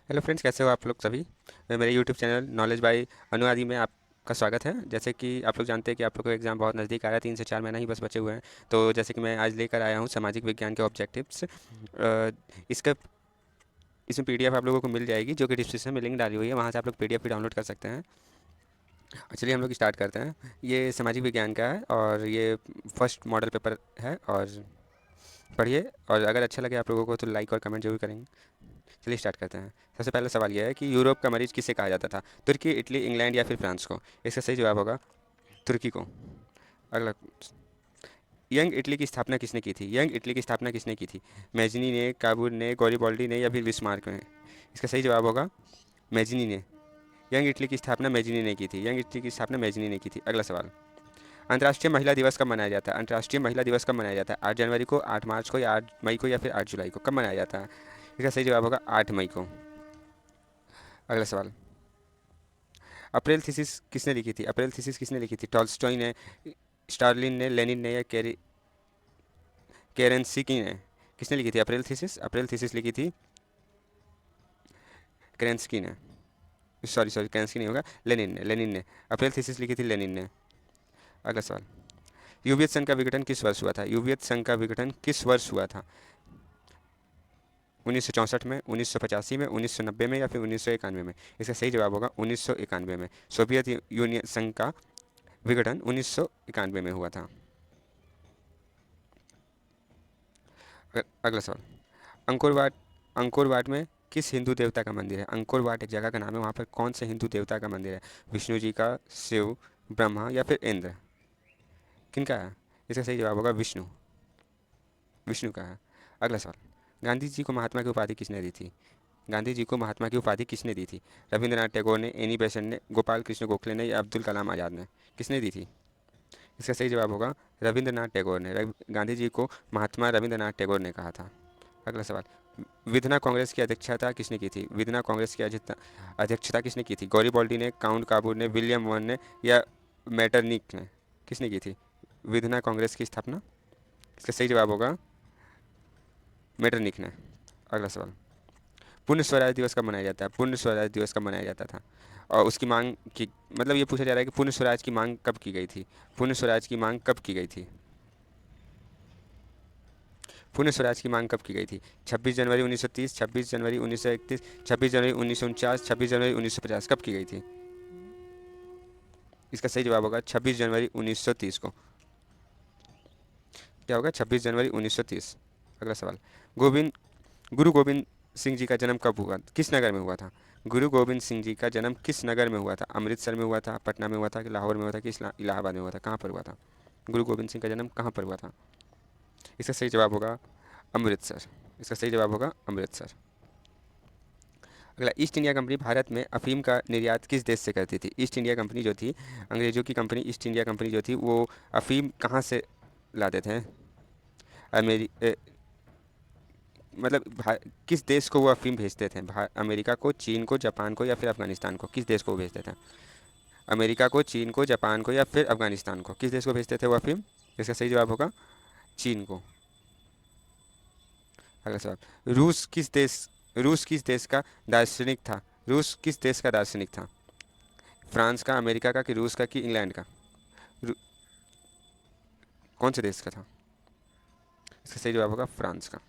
Hello friends, कैसे हो आप लोग सभी। मेरे यूट्यूब चैनल नॉलेज बाय अनु आदि में आपका स्वागत है। जैसे कि आप लोग जानते हैं कि आप लोग को एग्ज़ाम बहुत नज़दीक आ रहा है, 3 से 4 महीना ही बस बचे हुए हैं। तो जैसे कि मैं आज लेकर आया हूँ सामाजिक विज्ञान के ऑब्जेक्टिव्स। इसका इसमें पीडीएफ आप लोगों को मिल जाएगी, जो कि डिस्क्रिप्शन में लिंक डाली हुई है, वहाँ से आप लोग पीडीएफ भी डाउनलोड कर सकते हैं। चलिए हम लोग स्टार्ट करते हैं। ये सामाजिक विज्ञान का है और ये फर्स्ट मॉडल पेपर है। और पढ़िए, और अगर अच्छा लगे आप लोगों को तो लाइक और कमेंट जरूर करेंगे। चलिए स्टार्ट करते हैं। सबसे पहला सवाल यह है कि यूरोप का मरीज किसे कहा जाता था? तुर्की, इटली, इंग्लैंड या फिर फ्रांस को? इसका सही जवाब होगा तुर्की को। अगला, यंग इटली की स्थापना किसने की थी? यंग इटली की स्थापना किसने की थी? मैजनी ने, काबूल ने, गॉरिबाल्डी ने या फिर बिस्मार्क ने? इसका सही जवाब होगा मैजनी ने। यंग इटली की स्थापना मैजनी ने की थी। यंग इटली की स्थापना मैजनी ने की थी। अगला सवाल, अंतर्राष्ट्रीय महिला दिवस कब मनाया जाता है? अंतर्राष्ट्रीय महिला दिवस कब मनाया जाता है? 8 जनवरी को, 8 मार्च को या 8 मई को या फिर 8 जुलाई को? कब मनाया जाता है? इसका सही जवाब होगा 8 मई को। अगला सवाल, अप्रैल थीसिस किसने लिखी थी? अप्रैल थीसिस किसने लिखी थी? टॉल्स्टॉय ने, स्टार्लिन ने, लेनिन ने या केरेंस्की ने? किसने लिखी थी अप्रैल थीसिस? अप्रैल थीसिस लिखी थी केरेंस्की ने। सॉरी सॉरी, केरेंस्की नहीं होगा, लेनिन ने अप्रैल थीसिस लिखी थी, लेनिन ने। अगला सवाल, यूवियत संघ का विघटन किस वर्ष हुआ था? यूवियत संघ का विघटन किस वर्ष हुआ था? 1964 में, 1985 में, 1990 में या फिर 1991 में? इसका सही जवाब होगा 1991 में। सोवियत यूनियन संघ का विघटन 1991 में हुआ था। अगला सवाल, अंकोर वाट, अंकोर वाट में किस हिंदू देवता का मंदिर है? अंकोर वाट एक जगह का नाम है, वहाँ पर कौन से हिंदू देवता का मंदिर है? विष्णु जी का, शिव, ब्रह्मा या फिर इंद्र? किनका है? इसका सही जवाब होगा विष्णु, विष्णु का है। अगला सवाल, गांधी जी को महात्मा की उपाधि किसने दी थी? गांधी जी को महात्मा की उपाधि किसने दी थी? रविंद्रनाथ टैगोर ने, एनी बेसेंट ने, गोपाल कृष्ण गोखले ने या अब्दुल कलाम आज़ाद ने? किसने दी थी? इसका सही जवाब होगा रविंद्रनाथ टैगोर ने। गांधी जी को महात्मा रविंद्रनाथ टैगोर ने कहा था। अगला सवाल, विधना कांग्रेस की अध्यक्षता किसने की थी? विधना कांग्रेस की अध्यक्षता किसने की थी? गॉरिबाल्डी ने, काउंट काबूर ने, विलियम वन ने या मैटरनिक ने? किसने की थी विधना कांग्रेस की स्थापना? इसका सही जवाब होगा मैटरनिक ने। अगला सवाल, पूर्ण स्वराज दिवस कब मनाया जाता है? पूर्ण स्वराज दिवस कब मनाया जाता था? और उसकी मांग की, मतलब ये पूछा जा रहा है कि पूर्ण स्वराज की मांग कब की गई थी? पूर्ण स्वराज की मांग कब की गई थी? पूर्ण स्वराज की मांग कब की गई थी? 26 जनवरी 1930, 26 जनवरी 1931, 26 जनवरी 1949, 26 जनवरी 1950? कब की गई थी? इसका सही जवाब होगा 26 जनवरी 1930 को। क्या होगा? 26 जनवरी 1930। अगला सवाल, गोविंद गुरु गोविंद सिंह जी का जन्म कब हुआ? किस नगर में हुआ था? गुरु गोविंद सिंह जी का जन्म किस नगर में हुआ था? अमृतसर में हुआ था, पटना में हुआ था, कि लाहौर में हुआ था, कि इलाहाबाद में हुआ था? कहाँ पर हुआ था? गुरु गोविंद सिंह का जन्म कहाँ पर हुआ था? इसका सही जवाब होगा अमृतसर। इसका सही जवाब होगा अमृतसर। अगला, ईस्ट इंडिया कंपनी भारत में अफीम का निर्यात किस देश से करती थी? ईस्ट इंडिया कंपनी जो थी, अंग्रेजों की कंपनी ईस्ट इंडिया कंपनी जो थी, वो अफीम कहाँ से लाते थे? अमेरि मतलब किस देश को वो अफीम भेजते थे? अमेरिका को, चीन को, जापान को या फिर अफगानिस्तान को? किस देश को वो भेजते थे? अमेरिका को, चीन को, जापान को या फिर अफगानिस्तान को? किस देश को भेजते थे वो अफीम? इसका सही जवाब होगा चीन को। अगला सवाल, रूस किस देश का दार्शनिक था? रूस किस देश का दार्शनिक था? फ्रांस का, अमेरिका का, कि रूस का, कि इंग्लैंड का? कौन से देश का था? इसका सही जवाब होगा फ्रांस का।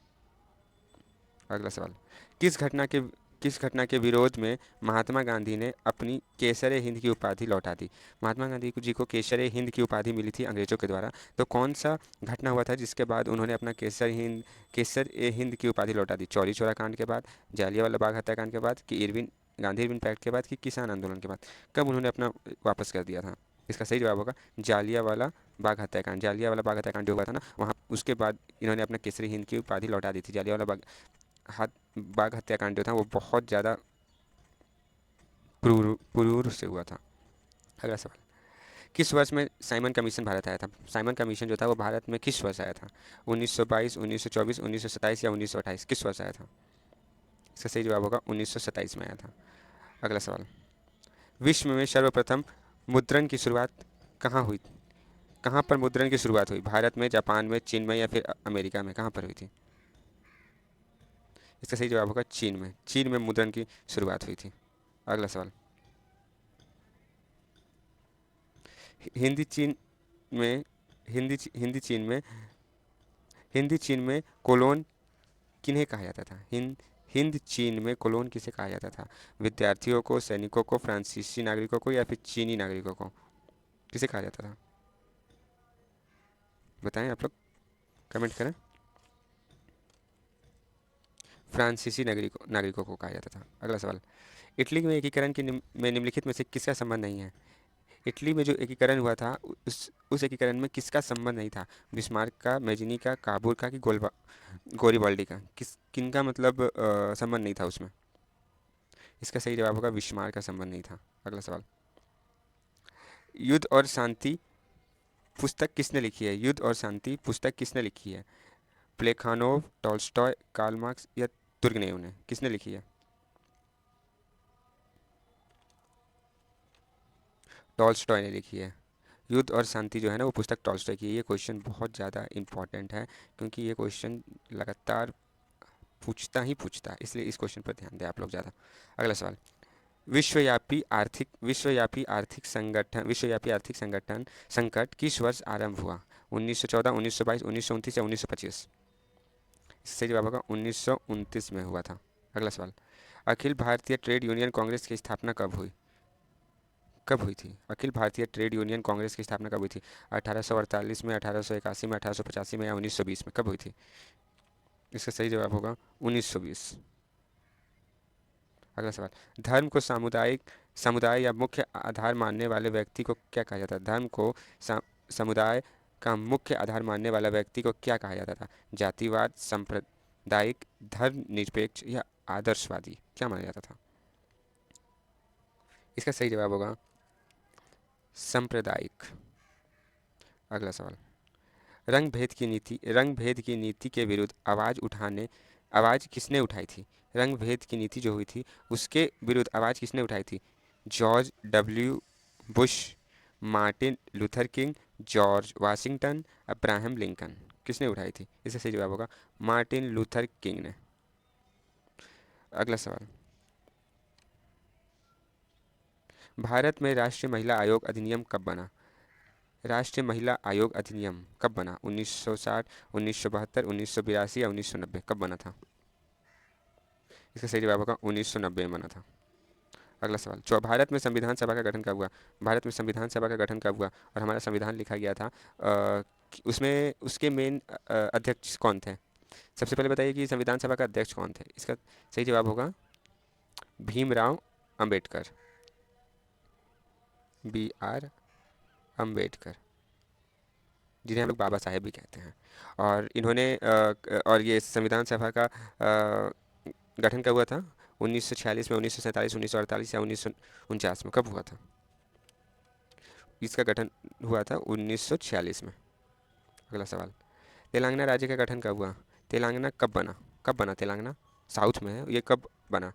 अगला सवाल, किस घटना के किस घटना के विरोध में महात्मा गांधी ने अपनी केसरे हिंद की उपाधि लौटा दी? महात्मा गांधी जी को केसरे हिंद की उपाधि मिली थी अंग्रेजों के द्वारा, तो कौन सा घटना हुआ था जिसके बाद उन्होंने अपना केसर ए हिंद की उपाधि लौटा दी? चौरी चौरा कांड के बाद, जालियांवाला बाग हत्याकांड के बाद, कि गांधी इरविन पैक्ट के बाद, कि किसान आंदोलन के बाद? कब उन्होंने अपना वापस कर दिया था? इसका सही जवाब होगा जालियांवाला बाग हत्याकांड। जालियांवाला बाग हत्याकांड जो हुआ था ना, वहाँ उसके बाद इन्होंने अपना केसरी हिंद की उपाधि लौटा दी थी। जालियांवाला हाथ बाघ हत्याकांड जो था वो बहुत ज़्यादा क्रूर से हुआ था। अगला सवाल, किस वर्ष में साइमन कमीशन भारत आया था? साइमन कमीशन जो था वो भारत में किस वर्ष आया था? 1922, 1924, 1927 या 1928? किस वर्ष आया था? इसका सही जवाब होगा 1927 में आया था। अगला सवाल, विश्व में सर्वप्रथम मुद्रण की शुरुआत कहाँ हुई? कहाँ पर मुद्रण की शुरुआत हुई? भारत में, जापान में, चीन में या फिर अमेरिका में? कहाँ पर हुई थी? इसका सही जवाब होगा चीन में। चीन में मुद्रण की शुरुआत हुई थी। अगला सवाल, हिंदी चीन में हिंदी हिंदी चीन में हिंदी चीन में कोलोन किन्हें कहा जाता था? हिंद चीन में कोलोन किसे कहा जाता था? विद्यार्थियों को, सैनिकों को, फ्रांसीसी नागरिकों को, या फिर चीनी नागरिकों को? किसे कहा जाता था? बताएं आप लोग, कमेंट करें। फ्रांसीसी नागरिकों को कहा जाता था। अगला सवाल, इटली में एकीकरण की में निम्नलिखित में से किसका संबंध नहीं है? इटली में जो एकीकरण हुआ था उस एकीकरण में किसका संबंध नहीं था? बिस्मार्क का, मेजिनी का, काबूल का, कि गोरिबाल्डी का? किनका मतलब संबंध नहीं था उसमें? इसका सही जवाब होगा बिस्मार्क का संबंध नहीं था। अगला सवाल, युद्ध और शांति पुस्तक किसने लिखी है? युद्ध और शांति पुस्तक किसने लिखी है? प्लेखानोव, टॉल्स्टॉय, कार्ल मार्क्स, या तुर्गनेव ने? किसने लिखी है? टॉल्स्टॉय ने लिखी है। युद्ध और शांति जो है ना, वो पुस्तक टॉल्स्टॉय की है। ये क्वेश्चन बहुत ज़्यादा इंपॉर्टेंट है, क्योंकि ये क्वेश्चन लगातार पूछता है, इसलिए इस क्वेश्चन पर ध्यान दें आप लोग ज़्यादा। अगला सवाल, विश्वव्यापी आर्थिक संगठन संकट किस वर्ष आरंभ हुआ? 1914, 1922, 1929, या 1925? इससे जवाब होगा 1929 में हुआ था। अगला सवाल, अखिल भारतीय ट्रेड यूनियन कांग्रेस की स्थापना कब हुई थी? अखिल भारतीय ट्रेड यूनियन कांग्रेस की स्थापना कब हुई थी? 1848 में, 1881 में, 1885 में, या 1920 में? कब हुई थी? इसका सही जवाब होगा 1920। अगला सवाल, धर्म को समुदाय या मुख्य आधार मानने वाले व्यक्ति को क्या कहा जाता है? धर्म को समुदाय का मुख्य आधार मानने वाला व्यक्ति को क्या कहा जाता था? जातिवाद, सांप्रदायिक, धर्मनिरपेक्ष, या आदर्शवादी? क्या माना जाता था? इसका सही जवाब होगा सांप्रदायिक। अगला सवाल, रंग भेद की नीति के विरुद्ध आवाज किसने उठाई थी? रंग भेद की नीति जो हुई थी उसके विरुद्ध आवाज किसने उठाई थी? George W Bush, Martin Luther king, George Washington, Abraham Lincoln? किसने उठाई थी? इसका सही जवाब होगा मार्टिन लूथर किंग ने। अगला सवाल, भारत में राष्ट्रीय महिला आयोग अधिनियम कब बना? राष्ट्रीय महिला आयोग अधिनियम कब बना? 1960, 1972, 1982, या 1990? कब बना था? इसका सही जवाब होगा 1990 में बना था। अगला सवाल, भारत में संविधान सभा का गठन कब हुआ? भारत में संविधान सभा का गठन कब हुआ और हमारा संविधान लिखा गया था? उसमें उसके मेन अध्यक्ष कौन थे? सबसे पहले बताइए कि संविधान सभा का अध्यक्ष कौन थे? इसका सही जवाब होगा भीमराव अंबेडकर। B.R. अम्बेडकर, जिन्हें हम लोग बाबा साहेब भी कहते हैं। और इन्होंने और ये संविधान सभा का गठन कब हुआ था? 1946 में, 1947, 1948, या 1949 में? कब हुआ था? इसका गठन हुआ था 1946 में। अगला सवाल, तेलंगाना राज्य का गठन कब हुआ? तेलंगाना कब बना तेलंगाना? साउथ में है, ये कब बना?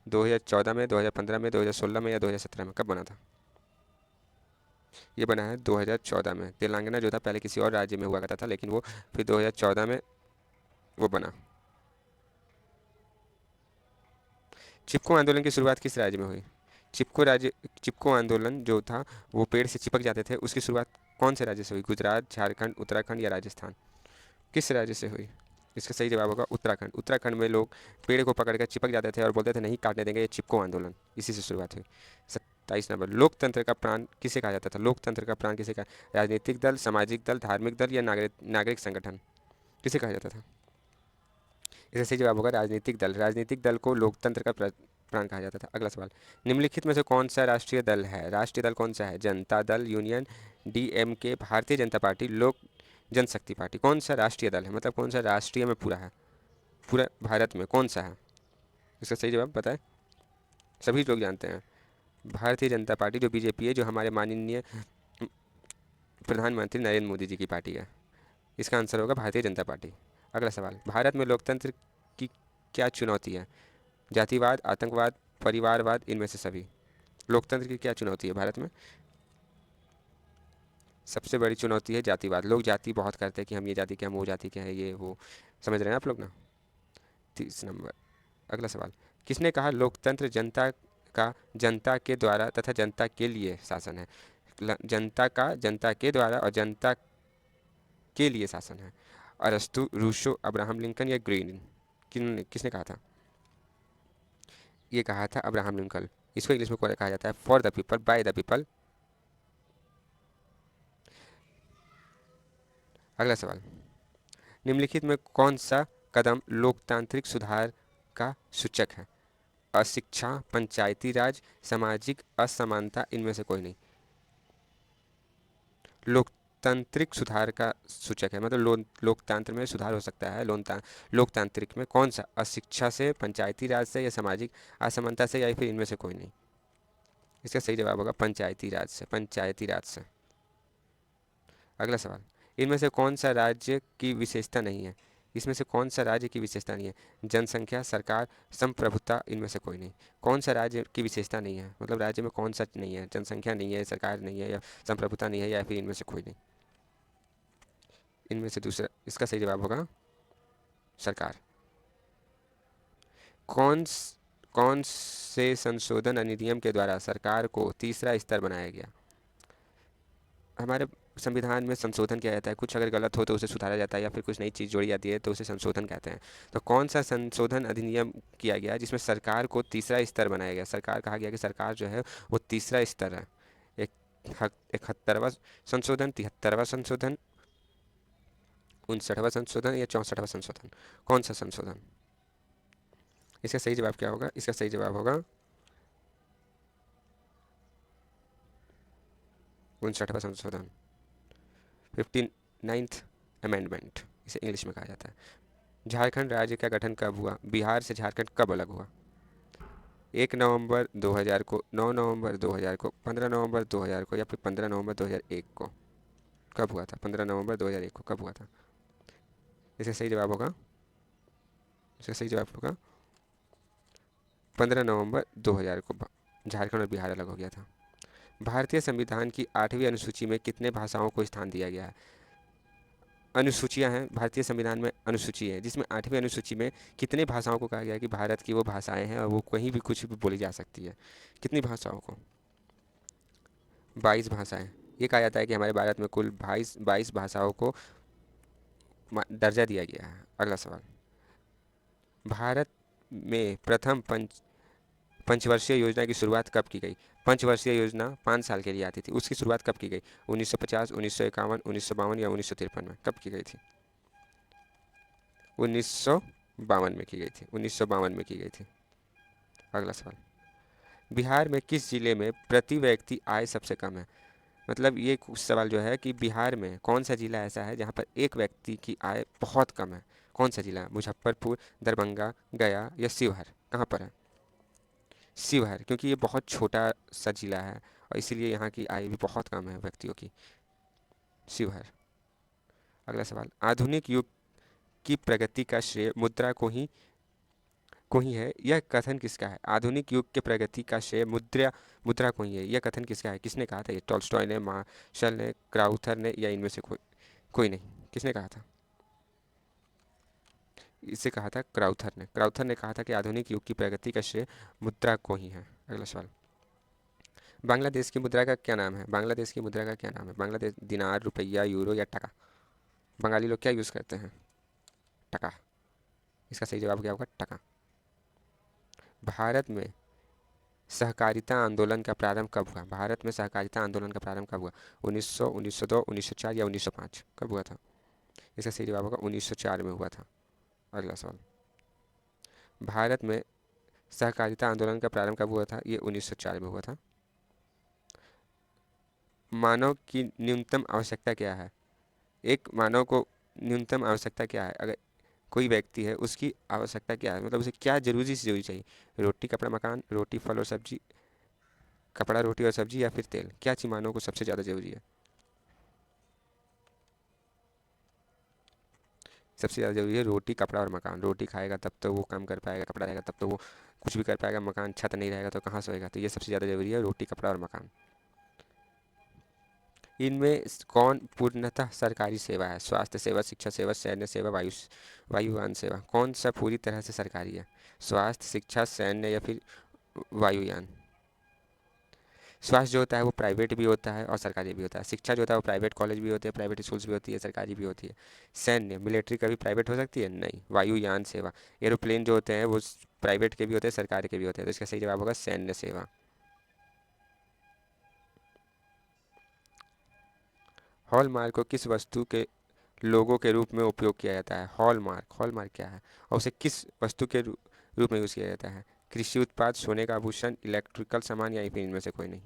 2014 में, 2015 में, 2016 में, या 2017 में? कब बना था? ये बना है 2014 में। तेलंगाना जो था पहले किसी और राज्य में हुआ करता था, लेकिन वो फिर 2014 में वो बना। चिपको आंदोलन की शुरुआत किस राज्य में हुई? चिपको आंदोलन जो था, वो पेड़ से चिपक जाते थे, उसकी शुरुआत कौन से राज्य से हुई? गुजरात, झारखंड, उत्तराखंड, या राजस्थान? किस राज्य से हुई? इसका सही जवाब होगा उत्तराखंड। उत्तराखंड में लोग पेड़ को पकड़कर चिपक जाते थे और बोलते थे नहीं काटने देंगे, ये चिपको आंदोलन, इसी से शुरुआत हुई। 27 नंबर, लोकतंत्र का प्राण किसे कहा जाता था? लोकतंत्र का प्राण किसे कहा? राजनीतिक दल, सामाजिक दल, धार्मिक दल, या नागरिक संगठन? किसे कहा जाता था? इसका सही जवाब होगा राजनीतिक दल। राजनीतिक दल को लोकतंत्र का प्राण कहा जाता था। अगला सवाल, निम्नलिखित में से कौन सा राष्ट्रीय दल है? राष्ट्रीय दल कौन सा है? Janata Dal union, DMK, Bharatiya Janata party, लोक जनशक्ति पार्टी? कौन सा राष्ट्रीय दल है, मतलब कौन सा राष्ट्रीय में पूरा है? पूरा भारत में कौन सा है? इसका सही जवाब बताएं, सभी लोग जानते हैं, भारतीय जनता पार्टी, जो BJP है, जो हमारे माननीय प्रधानमंत्री नरेंद्र मोदी जी की पार्टी है। इसका आंसर होगा भारतीय जनता पार्टी। अगला सवाल, भारत में लोकतंत्र की क्या चुनौती है? जातिवाद, आतंकवाद, परिवारवाद, इनमें से सभी? लोकतंत्र की क्या चुनौती है भारत में? सबसे बड़ी चुनौती है जातिवाद। लोग जाति बहुत करते हैं कि हम ये जाति के, हम वो जाति के हैं, ये वो, समझ रहे हैं आप लोग ना? 30 नंबर, अगला सवाल, किसने कहा लोकतंत्र जनता का जनता के द्वारा तथा जनता के लिए शासन है? जनता का जनता के द्वारा और जनता के लिए शासन है। अरस्तु, रूसो, अब्राहम लिंकन या ग्रीन? किसने कहा था? ये कहा था अब्राहम लिंकन। इसको इंग्लिश में कहा जाता है for the people by the people. अगला सवाल, निम्नलिखित में कौन सा कदम लोकतांत्रिक सुधार का सूचक है? अशिक्षा, पंचायती राज, सामाजिक असमानता, इनमें से कोई नहीं। लोकतांत्रिक सुधार का सूचक है, मतलब लोकतंत्र में सुधार हो सकता है लोकतांत्रिक में कौन सा? अशिक्षा से, पंचायती राज से या सामाजिक असमानता से या फिर इनमें से कोई नहीं। इसका सही जवाब होगा पंचायती राज से, पंचायती राज से। अगला सवाल, इनमें से कौन सा राज्य की विशेषता नहीं है? इसमें से कौन सा राज्य की विशेषता नहीं है? जनसंख्या, सरकार, संप्रभुता, इनमें से कोई नहीं। कौन सा राज्य की विशेषता नहीं है, मतलब राज्य में कौन सा नहीं है? जनसंख्या नहीं है, सरकार नहीं है, या संप्रभुता नहीं है, या फिर इनमें से कोई नहीं। इनमें से दूसरा, इसका सही जवाब होगा सरकार। कौन कौन से संशोधन अधिनियम के द्वारा सरकार को तीसरा स्तर बनाया गया? हमारे संविधान में संशोधन किया जाता है, कुछ अगर गलत हो तो उसे सुधारा जाता है, या फिर कुछ नई चीज़ जोड़ी जाती है तो उसे संशोधन कहते हैं। तो कौन सा संशोधन अधिनियम किया गया जिसमें सरकार को तीसरा स्तर बनाया गया? सरकार, कहा गया कि सरकार जो है वो तीसरा स्तर है। एक 71वां संशोधन, 73वां संशोधन, 59वां संशोधन या 64वां संशोधन? कौन सा संशोधन? इसका सही जवाब क्या होगा? इसका सही जवाब होगा 59वां संशोधन, 59th अमेंडमेंट इसे इंग्लिश में कहा जाता है। झारखंड राज्य का गठन कब हुआ? बिहार से झारखंड कब अलग हुआ? 1 नवंबर 2000 को, 9 नवंबर 2000 को, 15 नवंबर 2000 को, या फिर 15 नवंबर 2001 को? कब हुआ था? 15 नवंबर 2001 को कब हुआ था? इसका सही जवाब होगा, इसका सही जवाब होगा 15 नवंबर 2000 को झारखंड और बिहार अलग हो गया था। भारतीय संविधान की 8वीं अनुसूची में कितने भाषाओं को स्थान दिया गया है? अनुसूचियां हैं भारतीय संविधान में, अनुसूची है जिसमें 8वीं अनुसूची में कितने भाषाओं को कहा गया है कि भारत की वो भाषाएं हैं और वो कहीं भी कुछ भी बोली जा सकती है? कितनी भाषाओं को? 22 भाषाएं। ये कहा जाता है कि हमारे भारत में कुल 22 भाषाओं को दर्जा दिया गया है। अगला सवाल, भारत में प्रथम पंचवर्षीय योजना की शुरुआत कब की गई? पंचवर्षीय योजना 5 साल के लिए आती थी, उसकी शुरुआत कब की गई? 1950, 1951, 1952 या 1953 में? कब की गई थी? 1952 में की गई थी, 1952 में की गई थी। अगला सवाल, बिहार में किस जिले में प्रति व्यक्ति आय सबसे कम है? मतलब ये सवाल जो है कि बिहार में कौन सा जिला ऐसा है जहाँ पर एक व्यक्ति की आय बहुत कम है? कौन सा जिला है? मुजफ्फरपुर, दरभंगा, गया या शिवहर? कहाँ पर है? शिवहर, क्योंकि ये बहुत छोटा सा जिला है और इसीलिए यहाँ की आय भी बहुत कम है व्यक्तियों की। शिवहर। अगला सवाल, आधुनिक युग की प्रगति का श्रेय मुद्रा को ही है, यह कथन किसका है? आधुनिक युग के प्रगति का श्रेय मुद्रा मुद्रा को ही है, यह कथन किसका है? किसने कहा था? ये टॉल्स्टॉय ने, मार्शल ने, क्राउथर ने, या इनमें से कोई नहीं? किसने कहा था? इसे कहा था क्राउथर ने। क्राउथर ने कहा था कि आधुनिक युग की प्रगति का श्रेय मुद्रा को ही है। अगला सवाल, बांग्लादेश की मुद्रा का क्या नाम है? बांग्लादेश की मुद्रा का क्या नाम है? बांग्लादेश दिनार, रुपया, यूरो या टका? बंगाली लोग क्या यूज़ करते हैं? टका। इसका सही जवाब क्या होगा? टका। भारत में सहकारिता आंदोलन का प्रारंभ कब हुआ? भारत में सहकारिता आंदोलन का प्रारंभ कब हुआ? 1900, 1902, 1904 या 1905? कब हुआ था? इसका सही जवाब होगा 1904 में हुआ था। अगला सवाल, भारत में सहकारिता आंदोलन का प्रारंभ कब हुआ था? ये 1904 में हुआ था। मानव की न्यूनतम आवश्यकता क्या है? एक मानव को न्यूनतम आवश्यकता क्या है? अगर कोई व्यक्ति है उसकी आवश्यकता क्या है, मतलब उसे क्या जरूरी से जरूरी चाहिए? रोटी, कपड़ा, मकान, रोटी, फल और सब्जी, कपड़ा, रोटी और सब्जी, या फिर तेल? क्या चीज़ मानव को सबसे ज़्यादा जरूरी है? सबसे ज़्यादा जरूरी है रोटी, कपड़ा और मकान। रोटी खाएगा तब तो वो काम कर पाएगा, कपड़ा रहेगा तब तो वो कुछ भी कर पाएगा, मकान, छत नहीं रहेगा तो कहाँ सोएगा? तो ये सबसे ज़्यादा जरूरी है, रोटी, कपड़ा और मकान। इनमें कौन पूर्णतः सरकारी सेवा है? स्वास्थ्य सेवा, शिक्षा सेवा, सैन्य सेवा, वायुयान सेवा? कौन सा पूरी तरह से सरकारी है? स्वास्थ्य, शिक्षा, सैन्य या फिर वायुयान। स्वास्थ्य जो होता है वो प्राइवेट भी होता है और सरकारी भी होता है। शिक्षा जो होता है वो प्राइवेट कॉलेज भी होते हैं, प्राइवेट स्कूल्स भी होती है, सरकारी भी होती है। सैन्य, मिलिट्री कभी प्राइवेट हो सकती है? नहीं। वायुयान सेवा, एरोप्लेन जो होते हैं वो प्राइवेट के भी होते हैं, सरकारी के भी होते हैं। तो इसका सही जवाब होगा सैन्य सेवा। हॉलमार्क को किस वस्तु के लोगो के रूप में उपयोग किया जाता है? हॉलमार्क, हॉलमार्क क्या है और उसे किस वस्तु के रूप में यूज़ किया जाता है? कृषि उत्पाद, सोने का आभूषण, इलेक्ट्रिकल सामान या फिर इनमें से कोई नहीं।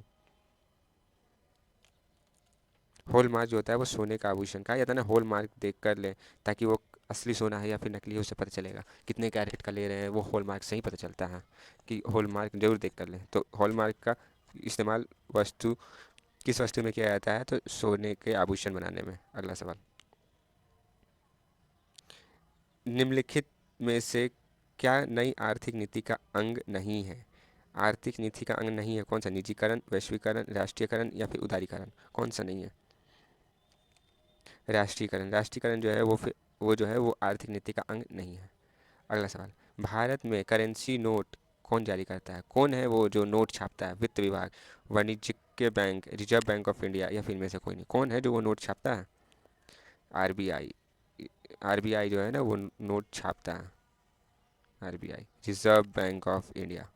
हॉलमार्क जो होता है वो सोने का आभूषण। कहा जाता है ना हॉलमार्क देख कर ले, ताकि वो असली सोना है या फिर नकली है उसे पता चलेगा। कितने कैरेट का ले रहे हैं वो हॉलमार्क से ही पता चलता है, कि हॉलमार्क जरूर देख कर लें। तो हॉलमार्क का इस्तेमाल वस्तु किस वस्तु में किया जाता है? तो सोने के आभूषण बनाने में। अगला सवाल, निम्नलिखित में से क्या नई आर्थिक नीति का अंग नहीं है? आर्थिक नीति का अंग नहीं है कौन सा? निजीकरण, वैश्वीकरण, राष्ट्रीयकरण या फिर उदारीकरण? कौन सा नहीं है? राष्ट्रीयकरण। राष्ट्रीयकरण जो है वो फिर वो जो है वो आर्थिक नीति का अंग नहीं है। अगला सवाल, भारत में करेंसी नोट कौन जारी करता है? कौन है वो जो नोट छापता है? वित्त विभाग, वाणिज्यिक bank, reserve bank of India या फिर इनमें से कोई नहीं? कौन है जो वो नोट छापता है? आरबीआई। आरबीआई जो है ना वो नोट छापता है। RBI, reserve bank of India.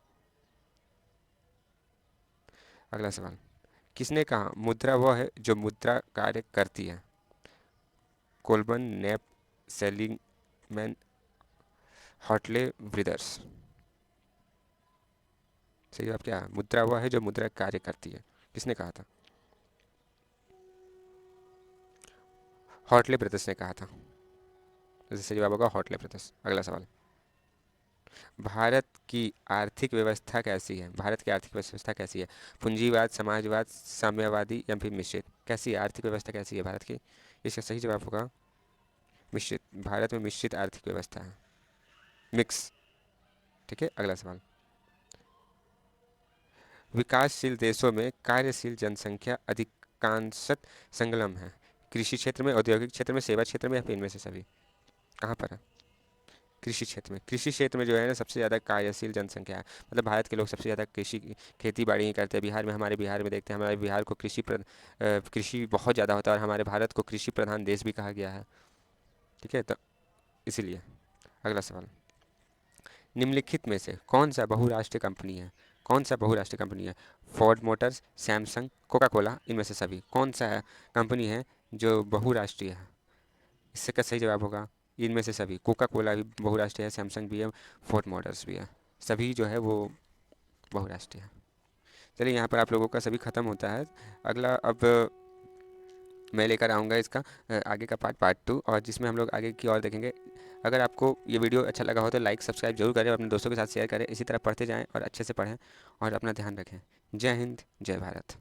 अगला सवाल, किसने कहा मुद्रा वह है जो मुद्रा कार्य करती है? Colburn, Knapp, Seligman, Hotley, brothers? सही जवाब क्या है? मुद्रा वह है जो मुद्रा कार्य करती है। किसने कहा था? हॉटले ब्रदर्स ने कहा था। तो सही जवाब होगा हॉटले ब्रदर्स। अगला सवाल, भारत की आर्थिक व्यवस्था कैसी है? भारत की आर्थिक व्यवस्था कैसी है? पूंजीवाद, समाजवाद, साम्यवादी या फिर मिश्रित? कैसी है आर्थिक व्यवस्था, कैसी है भारत की? इसका सही जवाब होगा मिश्रित। भारत में मिश्रित आर्थिक व्यवस्था है, मिक्स। ठीक है, अगला सवाल, विकासशील देशों में कार्यशील जनसंख्या अधिकांशत संलग्न है। कृषि क्षेत्र में, औद्योगिक क्षेत्र में, सेवा क्षेत्र में या फिर इनमें से सभी? कहाँ पर है? कृषि क्षेत्र में। कृषि क्षेत्र में जो है ना सबसे ज़्यादा कार्यशील जनसंख्या है। मतलब भारत के लोग सबसे ज़्यादा कृषि खेती बाड़ी ही करते हैं। बिहार में, हमारे बिहार में देखते हैं, हमारे बिहार को कृषि बहुत ज़्यादा होता है और हमारे भारत को कृषि प्रधान देश भी कहा गया है। ठीक है, तो इसीलिए। अगला सवाल, निम्नलिखित में से कौन सा बहुराष्ट्रीय कंपनी है? कौन सा बहुराष्ट्रीय कंपनी है? Ford Motors, Samsung, Coca Cola, इनमें से सभी? कौन सा है कंपनी है जो बहुराष्ट्रीय है? इससे का सही जवाब होगा इनमें से सभी। कोका कोला भी बहुराष्ट्रीय है, सैमसंग भी है, फोर्ड मोटर्स भी है। सभी जो है वो बहुराष्ट्रीय है। चलिए, यहाँ पर आप लोगों का सभी खत्म होता है। अगला अब मैं लेकर आऊँगा इसका आगे का पार्ट 2, और जिसमें हम लोग आगे की और देखेंगे। अगर आपको ये वीडियो अच्छा लगा हो तो लाइक सब्सक्राइब जरूर करें और अपने दोस्तों के साथ शेयर करें। इसी तरह पढ़ते जाएं और अच्छे से पढ़ें और अपना ध्यान रखें। जय हिंद, जय भारत।